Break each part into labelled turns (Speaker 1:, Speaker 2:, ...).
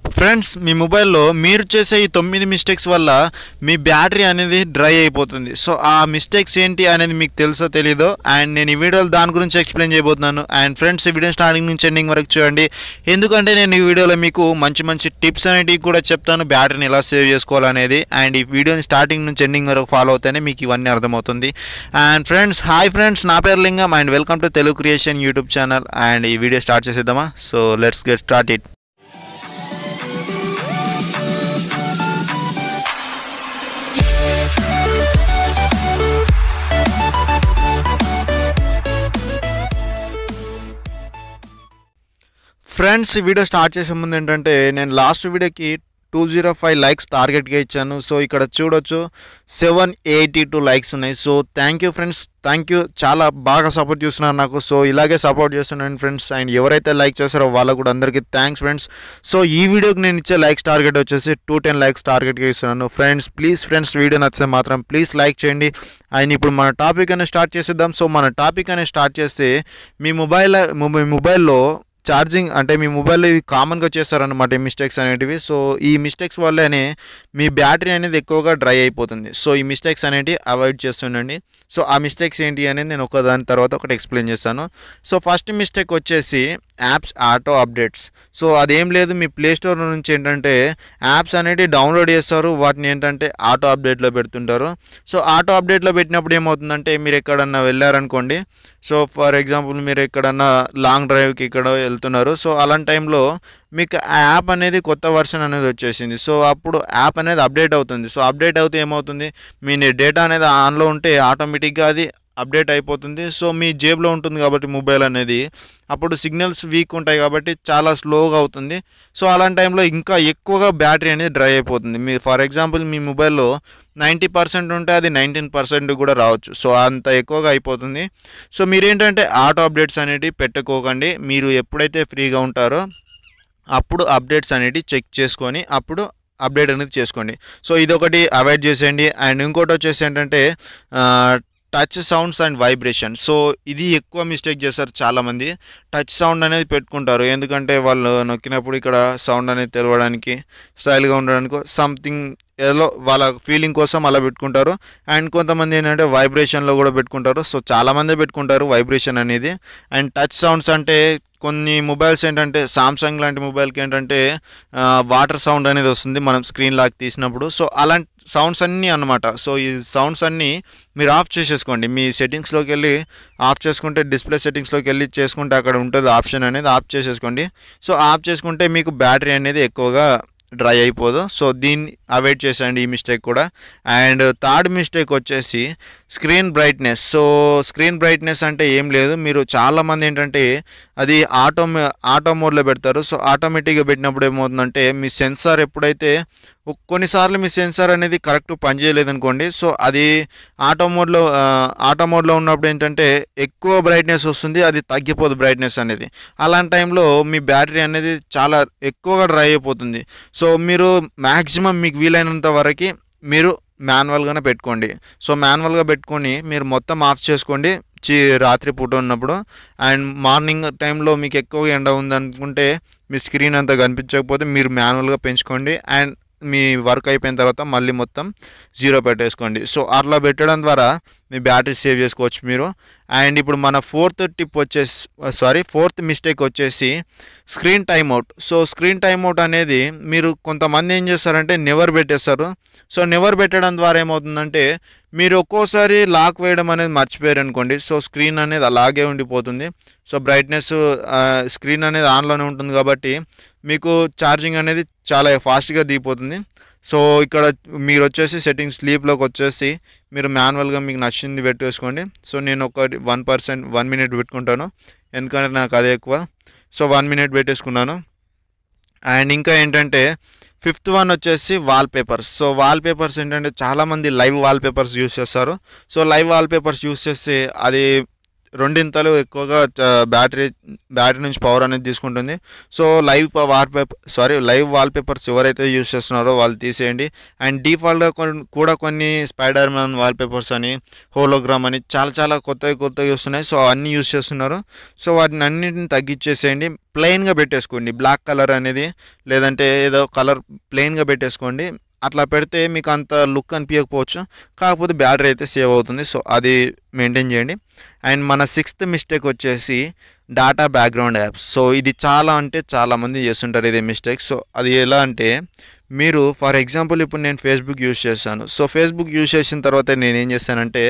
Speaker 1: Friends, మీ మొబైల్లో మీరు చేసే ఈ 9 మిస్టేక్స్ వల్ల మీ బ్యాటరీ అనేది డ్రై అయిపోతుంది. సో ఆ మిస్టేక్స్ ఏంటి అనేది మీకు తెలుసో తెలీదో అండ్ నేను ఈ వీడియోలో దాని గురించి ఎక్స్ప్లెయిన్ చేయబోతున్నాను. అండ్ ఫ్రెండ్స్, ఈ వీడియో స్టార్టింగ్ నుంచి ఎండింగ్ వరకు చూడండి, ఎందుకంటే నేను ఈ వీడియోలో మీకు మంచి మంచి టిప్స్ అనేటివి కూడా చెప్తాను, బ్యాటరీని ఎలా సేవ్ చేసుకోవాలనేది. అండ్ ఈ వీడియోని స్టార్టింగ్ నుంచి ఎండింగ్ వరకు ఫాలో అవుతేనే మీకు ఇవన్నీ అర్థమవుతుంది. అండ్ ఫ్రెండ్స్, హాయ్ ఫ్రెండ్స్, నా పేరు Lingam and welcome to Telugu creation YouTube channel. And ఈ వీడియో స్టార్ట్ చేసేద్దామా? So let's get start it. Friends, ఈ వీడియో స్టార్ట్ చేసే ముందు ఏంటంటే నేను లాస్ట్ వీడియోకి 205 లైక్స్ టార్గెట్గా ఇచ్చాను. సో ఇక్కడ చూడొచ్చు 782 లైక్స్ ఉన్నాయి. So thank you friends, thank you, చాలా బాగా సపోర్ట్ చేస్తున్నారు నాకు. సో ఇలాగే సపోర్ట్ చేస్తున్నాను ఫ్రెండ్స్. అండ్ ఎవరైతే లైక్ చేస్తారో వాళ్ళకు కూడా అందరికీ థ్యాంక్స్ ఫ్రెండ్స్. సో ఈ వీడియోకి నేను ఇచ్చే లైక్స్ టార్గెట్ వచ్చేసి 210 లైక్స్ టార్గెట్గా ఇస్తున్నాను ఫ్రెండ్స్. ప్లీజ్ ఫ్రెండ్స్, వీడియో నచ్చితే మాత్రం ప్లీజ్ లైక్ చేయండి. అండ్ ఇప్పుడు మన టాపిక్ అనేది స్టార్ట్ చేసేద్దాం. సో మన టాపిక్ అనేది స్టార్ట్ చేస్తే మీ మొబైల్లో ఛార్జింగ్ అంటే మీ మొబైల్లో ఇవి కామన్గా చేస్తారనమాట ఈ మిస్టేక్స్ అనేటివి. సో ఈ మిస్టేక్స్ వల్లనే మీ బ్యాటరీ అనేది ఎక్కువగా డ్రై అయిపోతుంది. సో ఈ మిస్టేక్స్ అనేటివి అవాయిడ్ చేస్తుండండి. సో ఆ మిస్టేక్స్ ఏంటి అనేది నేను ఒకదాని తర్వాత ఒకటి ఎక్స్ప్లెయిన్ చేస్తాను. సో ఫస్ట్ మిస్టేక్ వచ్చేసి యాప్స్ ఆటో అప్డేట్స్. సో అదేం లేదు, మీ ప్లే స్టోర్ నుంచి ఏంటంటే యాప్స్ అనేవి డౌన్లోడ్ చేస్తారు, వాటిని ఏంటంటే ఆటో అప్డేట్లో పెడుతుంటారు. సో ఆటో అప్డేట్లో పెట్టినప్పుడు ఏమవుతుందంటే మీరు ఎక్కడన్నా వెళ్ళారనుకోండి, సో ఫర్ ఎగ్జాంపుల్ మీరు ఎక్కడన్నా లాంగ్ డ్రైవ్కి ఇక్కడ వెళ్తున్నారు, సో అలాంటి టైంలో మీకు ఆ యాప్ అనేది కొత్త వర్షన్ అనేది వచ్చేసింది. సో అప్పుడు యాప్ అనేది అప్డేట్ అవుతుంది. సో అప్డేట్ అవుతే ఏమవుతుంది, మీ డేటా అనేది ఆన్లో ఉంటే ఆటోమేటిక్గా అది అప్డేట్ అయిపోతుంది. సో మీ జేబులో ఉంటుంది కాబట్టి మొబైల్ అనేది అప్పుడు సిగ్నల్స్ వీక్ ఉంటాయి కాబట్టి చాలా స్లోగా అవుతుంది. సో అలాంటి టైంలో ఇంకా ఎక్కువగా బ్యాటరీ అనేది డ్రై అయిపోతుంది. మీ ఫర్ ఎగ్జాంపుల్ మీ మొబైల్లో 90% ఉంటే అది 19% కూడా రావచ్చు. సో అంత ఎక్కువగా అయిపోతుంది. సో మీరేంటంటే ఆటో అప్డేట్స్ అనేవి పెట్టుకోకండి. మీరు ఎప్పుడైతే ఫ్రీగా ఉంటారో అప్పుడు అప్డేట్స్ అనేవి చెక్ చేసుకొని అప్పుడు అప్డేట్ అనేది చేసుకోండి. సో ఇదొకటి అవాయిడ్ చేసేయండి. అండ్ ఇంకోటి వచ్చేసి ఏంటంటే touch sounds and vibration. So ఇది ఎక్కువ మిస్టేక్ చేస్తారు చాలామంది. టచ్ సౌండ్ అనేది పెట్టుకుంటారు, ఎందుకంటే వాళ్ళు నొక్కినప్పుడు ఇక్కడ సౌండ్ అనేది తెలవడానికి, స్టైల్గా ఉండడానికి, సంథింగ్ ఏదో వాళ్ళ ఫీలింగ్ కోసం అలా పెట్టుకుంటారు. అండ్ కొంతమంది ఏంటంటే వైబ్రేషన్లో కూడా పెట్టుకుంటారు. సో చాలామంది పెట్టుకుంటారు వైబ్రేషన్ అనేది. అండ్ టచ్ సౌండ్స్ అంటే కొన్ని మొబైల్స్ ఏంటంటే సామ్సంగ్ లాంటి మొబైల్కి ఏంటంటే వాటర్ సౌండ్ అనేది వస్తుంది మనం స్క్రీన్ లాక్ తీసినప్పుడు. సో అలాంటి సౌండ్స్ అన్నీ అన్నమాట. సో ఈ సౌండ్స్ అన్నీ మీరు ఆఫ్ చేసేసుకోండి. మీ సెట్టింగ్స్లోకి వెళ్ళి ఆఫ్ చేసుకుంటే, డిస్ప్లే సెట్టింగ్స్లోకి వెళ్ళి చేసుకుంటే అక్కడ ఉంటుంది ఆప్షన్ అనేది, ఆఫ్ చేసేసుకోండి. సో ఆఫ్ చేసుకుంటే మీకు బ్యాటరీ అనేది ఎక్కువగా డ్రై అయిపోదు. సో దీన్ని అవాయిడ్ చేసేయండి ఈ మిస్టేక్ కూడా. అండ్ థర్డ్ మిస్టేక్ వచ్చేసి screen brightness. So screen brightness అంటే ఏం లేదు, మీరు చాలామంది ఏంటంటే అది ఆటో మోడ్లో పెడతారు. సో ఆటోమేటిక్గా పెట్టినప్పుడు ఏమవుతుందంటే మీ సెన్సార్ ఎప్పుడైతే కొన్నిసార్లు మీ సెన్సార్ అనేది కరెక్ట్ పనిచేయలేదనుకోండి, సో అది ఆటో మోడ్లో ఉన్నప్పుడు ఏంటంటే ఎక్కువ బ్రైట్నెస్ వస్తుంది, అది తగ్గిపోదు బ్రైట్నెస్ అనేది. అలాంటి టైంలో మీ బ్యాటరీ అనేది చాలా ఎక్కువగా డ్రై అయిపోతుంది. సో మీరు మ్యాక్సిమం మీకు వీలైనంత వరకు మీరు మాన్యువల్గానే పెట్టుకోండి. సో మాన్యువల్గా పెట్టుకొని మీరు మొత్తం ఆఫ్ చేసుకోండి రాత్రి పూట ఉన్నప్పుడు. అండ్ మార్నింగ్ టైంలో మీకు ఎక్కువ ఎండ ఉందనుకుంటే మీ స్క్రీన్ అంతా కనిపించకపోతే మీరు మాన్యువల్గా పెంచుకోండి. అండ్ మీ వర్క్ అయిపోయిన తర్వాత మళ్ళీ మొత్తం 0 పెట్టేసుకోండి. సో అట్లా పెట్టడం ద్వారా మీ బ్యాటరీ సేవ్ చేసుకోవచ్చు మీరు. అండ్ ఇప్పుడు మన ఫోర్త్ మిస్టేక్ వచ్చేసి screen timeout. So screen timeout అనేది మీరు కొంతమంది ఏం చేస్తారంటే నెవర్ పెట్టేస్తారు. సో నెవర్ పెట్టడం ద్వారా ఏమవుతుందంటే మీరు ఒక్కోసారి లాక్ వేయడం అనేది మర్చిపోయారు అనుకోండి, సో స్క్రీన్ అనేది అలాగే ఉండిపోతుంది. సో బ్రైట్నెస్ స్క్రీన్ అనేది ఆన్లోనే ఉంటుంది కాబట్టి మీకు ఛార్జింగ్ అనేది చాలా ఫాస్ట్గా దిగిపోతుంది. సో ఇక్కడ మీరు వచ్చేసి సెట్టింగ్స్ స్లీప్లోకి వచ్చేసి మీరు మాన్యువల్గా మీకు నచ్చింది పెట్టేసుకోండి. సో నేను ఒక 1 మినిట్ పెట్టుకుంటాను, ఎందుకంటే నాకు అదే ఎక్కువ. సో 1 మినిట్ పెట్టేసుకున్నాను. అండ్ ఇంకా ఏంటంటే ఫిఫ్త్ వన్ వచ్చేసి వాల్పేపర్స్. సో వాల్పేపర్స్ ఏంటంటే చాలామంది లైవ్ వాల్పేపర్స్ యూస్ చేస్తారు. సో లైవ్ వాల్పేపర్స్ యూస్ చేస్తే అది రెండింతలు ఎక్కువగా బ్యాటరీ నుంచి పవర్ అనేది తీసుకుంటుంది. సో లైవ్ వాల్పేపర్స్ ఎవరైతే యూస్ చేస్తున్నారో వాళ్ళు తీసేయండి. అండ్ డిఫాల్ట్గా కూడా కొన్ని స్పైడర్ మ్యాన్ వాల్పేపర్స్ అని, హోలోగ్రామ్ అని చాలా చాలా కొత్తవి వస్తున్నాయి. సో అన్నీ యూస్ చేస్తున్నారు. సో వాటిని అన్నింటిని తగ్గించేసేయండి. ప్లెయిన్గా పెట్టేసుకోండి. బ్లాక్ కలర్ అనేది లేదంటే ఏదో కలర్ ప్లెయిన్గా పెట్టేసుకోండి. అట్లా పెడితే మీకు అంత లుక్ అనిపించకపోవచ్చు, కాకపోతే బ్యాటరీ అయితే సేవ్ అవుతుంది. సో అది మెయింటైన్ చేయండి. అండ్ మన 6th మిస్టేక్ వచ్చేసి డాటా బ్యాక్గ్రౌండ్ యాప్స్. సో ఇది చాలా అంటే చాలామంది చేస్తుంటారు ఇదే మిస్టేక్. సో అది ఎలా అంటే, మీరు ఫర్ ఎగ్జాంపుల్ ఇప్పుడు నేను ఫేస్బుక్ యూజ్ చేశాను. సో ఫేస్బుక్ యూజ్ చేసిన తర్వాత నేను ఏం చేశానంటే,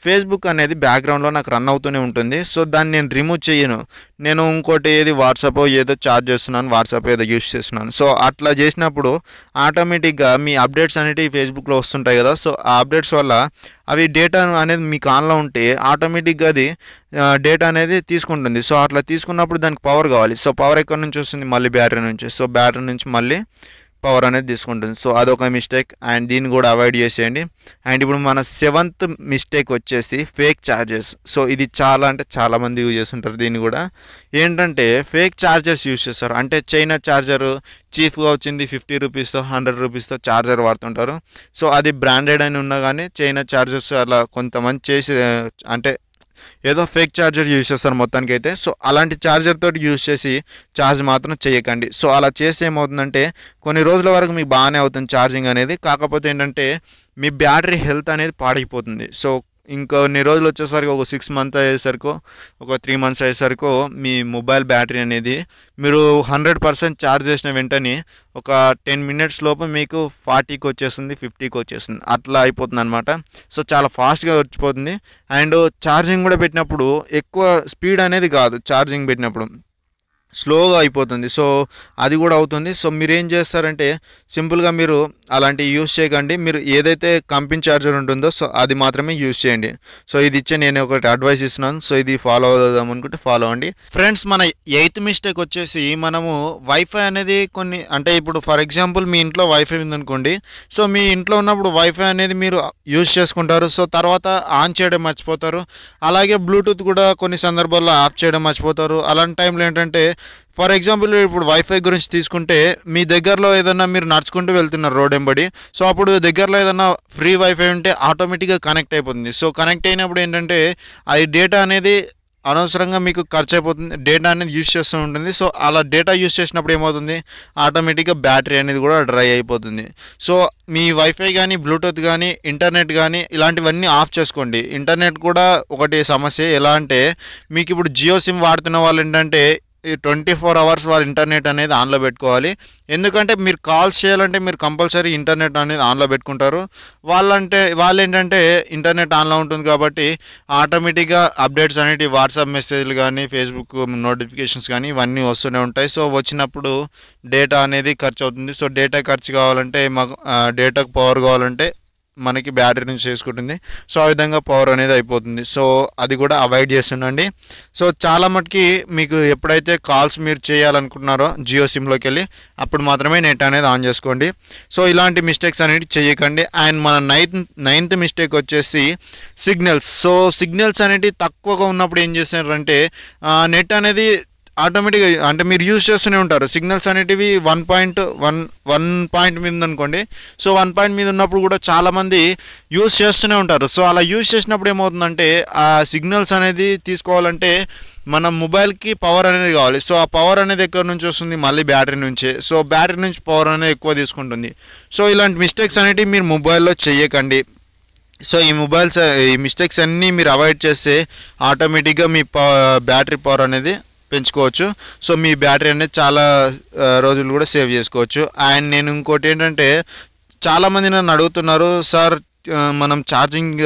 Speaker 1: ఫేస్బుక్ అనేది బ్యాక్గ్రౌండ్లో నాకు రన్ అవుతూనే ఉంటుంది. సో దాన్ని నేను రిమూవ్ చేయను. నేను ఇంకోటి వాట్సాప్ ఏదో చార్జ్ చేస్తున్నాను, వాట్సాప్ ఏదో యూజ్ చేస్తున్నాను. సో అట్లా చేసినప్పుడు ఆటోమేటిక్గా మీ అప్డేట్స్ అనేవి ఫేస్బుక్లో వస్తుంటాయి కదా. సో ఆ అప్డేట్స్ వల్ల అవి డేటా అనేది మీకు ఆన్లో ఉంటే ఆటోమేటిక్గా అది డేటా అనేది తీసుకుంటుంది. సో అట్లా తీసుకున్నప్పుడు దానికి పవర్ కావాలి. సో పవర్ ఎక్కడి నుంచి వస్తుంది? మళ్ళీ బ్యాటరీ నుంచి. సో బ్యాటరీ నుంచి మళ్ళీ పవర్ అనేది తీసుకుంటుంది. సో అదొక మిస్టేక్. అండ్ దీన్ని కూడా అవాయిడ్ చేసేయండి. అండ్ ఇప్పుడు మన 7th మిస్టేక్ వచ్చేసి ఫేక్ ఛార్జెస్. సో ఇది చాలా అంటే చాలామంది యూజ్ చేస్తుంటారు. దీన్ని కూడా ఏంటంటే ఫేక్ ఛార్జర్స్ యూజ్ చేస్తారు. అంటే చైనా ఛార్జరు చీఫ్గా వచ్చింది 50 రూపీస్తో 100 రూపీస్తో ఛార్జర్ వాడుతుంటారు. సో అది బ్రాండెడ్ అని ఉన్నా కానీ చైనా ఛార్జర్స్ అలా కొంతమంది చేసి అంటే ఏదో ఫేక్ ఛార్జర్ యూజ్ చేస్తారు మొత్తానికి అయితే. సో అలాంటి ఛార్జర్ తోటి యూజ్ చేసి ఛార్జ్ మాత్రం చేయకండి. సో అలా చేస్తే ఏమవుతుందంటే కొన్ని రోజుల వరకు మీకు బాగానే అవుతుంది ఛార్జింగ్ అనేది. కాకపోతే ఏంటంటే మీ బ్యాటరీ హెల్త్ అనేది పాడైపోతుంది. సో ఇంకొన్ని రోజులు వచ్చేసరికి ఒక 6 మంత్ అయ్యేసరికో ఒక 3 మంత్స్ అయ్యేసరికో మీ మొబైల్ బ్యాటరీ అనేది మీరు 100% ఛార్జ్ చేసిన వెంటనే ఒక 10 మినిట్స్ లోపు మీకు 40కి వచ్చేస్తుంది, 50కి వచ్చేస్తుంది. అట్లా అయిపోతుంది అనమాట. సో చాలా ఫాస్ట్గా వచ్చిపోతుంది. అండ్ ఛార్జింగ్ కూడా పెట్టినప్పుడు ఎక్కువ స్పీడ్ అనేది కాదు, ఛార్జింగ్ పెట్టినప్పుడు స్లోగా అయిపోతుంది. సో అది కూడా అవుతుంది. సో మీరు ఏం చేస్తారంటే సింపుల్గా మీరు అలాంటివి యూస్ చేయకండి. మీరు ఏదైతే కంపెనీ ఛార్జర్ ఉంటుందో సో అది మాత్రమే యూస్ చేయండి. సో ఇది ఇచ్చే నేను ఒకటి అడ్వైస్ ఇస్తున్నాను. సో ఇది ఫాలో అవుదాం అనుకుంటే ఫాలో అవ్వండి. ఫ్రెండ్స్, మన 8th మిస్టేక్ వచ్చేసి మనము వైఫై అనేది కొన్ని అంటే ఇప్పుడు ఫర్ ఎగ్జాంపుల్ మీ ఇంట్లో వైఫై ఉందనుకోండి. సో మీ ఇంట్లో ఉన్నప్పుడు వైఫై అనేది మీరు యూస్ చేసుకుంటారు. సో తర్వాత ఆన్ చేయడం మర్చిపోతారు. అలాగే బ్లూటూత్ కూడా కొన్ని సందర్భాల్లో ఆఫ్ చేయడం మర్చిపోతారు. అలాంటి టైంలో ఏంటంటే ఫర్ ఎగ్జాంపుల్ ఇప్పుడు వైఫై గురించి తీసుకుంటే మీ దగ్గరలో ఏదన్నా మీరు నడుచుకుంటూ వెళ్తున్నారు రోడ్ వెంబడి. సో అప్పుడు దగ్గరలో ఏదన్నా ఫ్రీ వైఫై ఉంటే ఆటోమేటిక్గా కనెక్ట్ అయిపోతుంది. సో కనెక్ట్ అయినప్పుడు ఏంటంటే అది డేటా అనేది అనవసరంగా మీకు ఖర్చు అయిపోతుంది, డేటా అనేది యూజ్ చేస్తూ ఉంటుంది. సో అలా డేటా యూజ్ చేసినప్పుడు ఏమవుతుంది, ఆటోమేటిక్గా బ్యాటరీ అనేది కూడా డ్రై అయిపోతుంది. సో మీ వైఫై కానీ బ్లూటూత్ కానీ ఇంటర్నెట్ కానీ ఇలాంటివన్నీ ఆఫ్ చేసుకోండి. ఇంటర్నెట్ కూడా ఒకటి సమస్య. ఎలా అంటే మీకు ఇప్పుడు జియో సిమ్ వాడుతున్న వాళ్ళు ఏంటంటే 24 అవర్స్ వాళ్ళ ఇంటర్నెట్ అనేది ఆన్లో పెట్టుకోవాలి. ఎందుకంటే మీరు కాల్స్ చేయాలంటే మీరు కంపల్సరీ ఇంటర్నెట్ అనేది ఆన్లో పెట్టుకుంటారు. వాళ్ళు ఏంటంటే ఇంటర్నెట్ ఆన్లో ఉంటుంది కాబట్టి ఆటోమేటిక్గా అప్డేట్స్ అనేవి వాట్సాప్ మెసేజ్లు కానీ ఫేస్బుక్ నోటిఫికేషన్స్ కానీ ఇవన్నీ వస్తూనే ఉంటాయి. సో వచ్చినప్పుడు డేటా అనేది ఖర్చు అవుతుంది. సో డేటా ఖర్చు కావాలంటే మాకు డేటాకు పవర్ కావాలంటే మనకి బ్యాటరీ నుంచి చేసుకుంటుంది. సో ఆ విధంగా పవర్ అనేది అయిపోతుంది. సో అది కూడా అవాయిడ్ చేస్తుండండి. సో చాలా మటుకి మీకు ఎప్పుడైతే కాల్స్ మీరు చేయాలనుకుంటున్నారో జియో సిమ్లోకి వెళ్ళి అప్పుడు మాత్రమే నెట్ అనేది ఆన్ చేసుకోండి. సో ఇలాంటి మిస్టేక్స్ అనేవి చేయకండి. అండ్ మన 9th మిస్టేక్ వచ్చేసి సిగ్నల్స్. సో సిగ్నల్స్ అనేవి తక్కువగా ఉన్నప్పుడు ఏం చేస్తారంటే నెట్ అనేది ఆటోమేటిక్గా అంటే మీరు యూజ్ చేస్తూనే ఉంటారు. సిగ్నల్స్ అనేటివి 1 మీద ఉందనుకోండి. సో 1 పాయింట్ మీద ఉన్నప్పుడు కూడా చాలామంది యూజ్ చేస్తూనే ఉంటారు. సో అలా యూజ్ చేసినప్పుడు ఏమవుతుందంటే ఆ సిగ్నల్స్ అనేది తీసుకోవాలంటే మన మొబైల్కి పవర్ అనేది కావాలి. సో ఆ పవర్ అనేది ఎక్కడి నుంచి వస్తుంది, మళ్ళీ బ్యాటరీ నుంచే. సో బ్యాటరీ నుంచి పవర్ అనేది ఎక్కువ తీసుకుంటుంది. సో ఇలాంటి మిస్టేక్స్ అనేవి మీరు మొబైల్లో చేయకండి. సో ఈ మిస్టేక్స్ అన్నీ మీరు అవాయిడ్ చేస్తే ఆటోమేటిక్గా మీ బ్యాటరీ పవర్ అనేది పెంచుకోవచ్చు. సో మీ బ్యాటరీ అనేది చాలా రోజులు కూడా సేవ్ చేసుకోవచ్చు. అండ్ నేను ఇంకోటి ఏంటంటే చాలామంది నన్ను అడుగుతున్నారు, సార్ మనం ఛార్జింగ్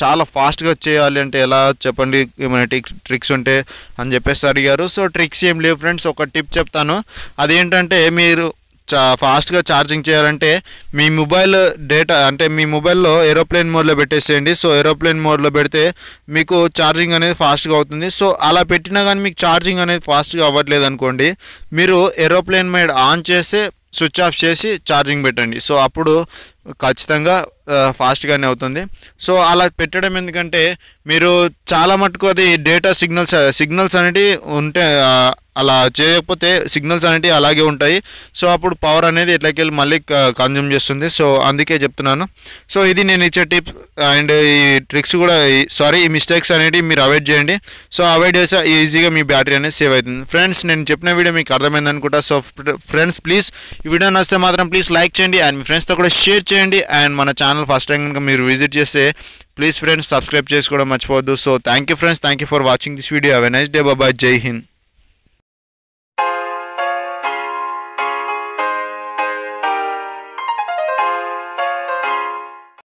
Speaker 1: చాలా ఫాస్ట్గా చేయాలి అంటే ఎలా చెప్పండి, ఏమైనా ట్రిక్స్ ఉంటే అని చెప్పేసి అడిగారు. సో ట్రిక్స్ ఏం లేవు ఫ్రెండ్స్, ఒక టిప్ చెప్తాను. అదేంటంటే మీరు ఫాస్ట్గా ఛార్జింగ్ చేయాలంటే మీ మొబైల్ డేటా అంటే మీ మొబైల్లో ఏరోప్లేన్ మోడ్లో పెట్టేసేయండి. సో ఏరోప్లేన్ మోడ్లో పెడితే మీకు ఛార్జింగ్ అనేది ఫాస్ట్గా అవుతుంది. సో అలా పెట్టినా కానీ మీకు ఛార్జింగ్ అనేది ఫాస్ట్గా అవ్వట్లేదు అనుకోండి, మీరు ఏరోప్లేన్ మోడ్ ఆన్ చేసి స్విచ్ ఆఫ్ చేసి ఛార్జింగ్ పెట్టండి. సో అప్పుడు ఖచ్చితంగా ఫాస్ట్గానే అవుతుంది. సో అలా పెట్టడం ఎందుకంటే మీరు చాలా మటుకు అది డేటా సిగ్నల్స్ అనేటివి ఉంటే అలా చేయకపోతే సిగ్నల్స్ అనేటివి అలాగే ఉంటాయి. సో అప్పుడు పవర్ అనేది ఎట్లకెళ్ళి మళ్ళీ కన్జ్యూమ్ చేస్తుంది. సో అందుకే చెప్తున్నాను. సో ఇది నేను ఇచ్చే టిప్స్ అండ్ ఈ ట్రిక్స్ కూడా ఈ మిస్టేక్స్ అనేటివి మీరు అవాయిడ్ చేయండి. సో అవాయిడ్ చేస్తే ఈజీగా మీ బ్యాటరీ అనేది సేవ్ అవుతుంది. ఫ్రెండ్స్, నేను చెప్పిన వీడియో మీకు అర్థమైంది అనుకుంటా. సో ఫ్రెండ్స్, ప్లీజ్ ఈ వీడియో నచ్చితే మాత్రం ప్లీజ్ లైక్ చేయండి అండ్ మీ ఫ్రెండ్స్తో కూడా షేర్ చేయండి. అండ్ మన ఛానల్ ఫస్ట్ టైం కనుక మీరు విజిట్ చేస్తే ప్లీజ్ ఫ్రెండ్స్ సబ్స్క్రైబ్ చేసుకోవడం మర్చిపోవద్దు. So thank you friends, thank you for watching this video. Have a nice day. Bye. Jai Hind.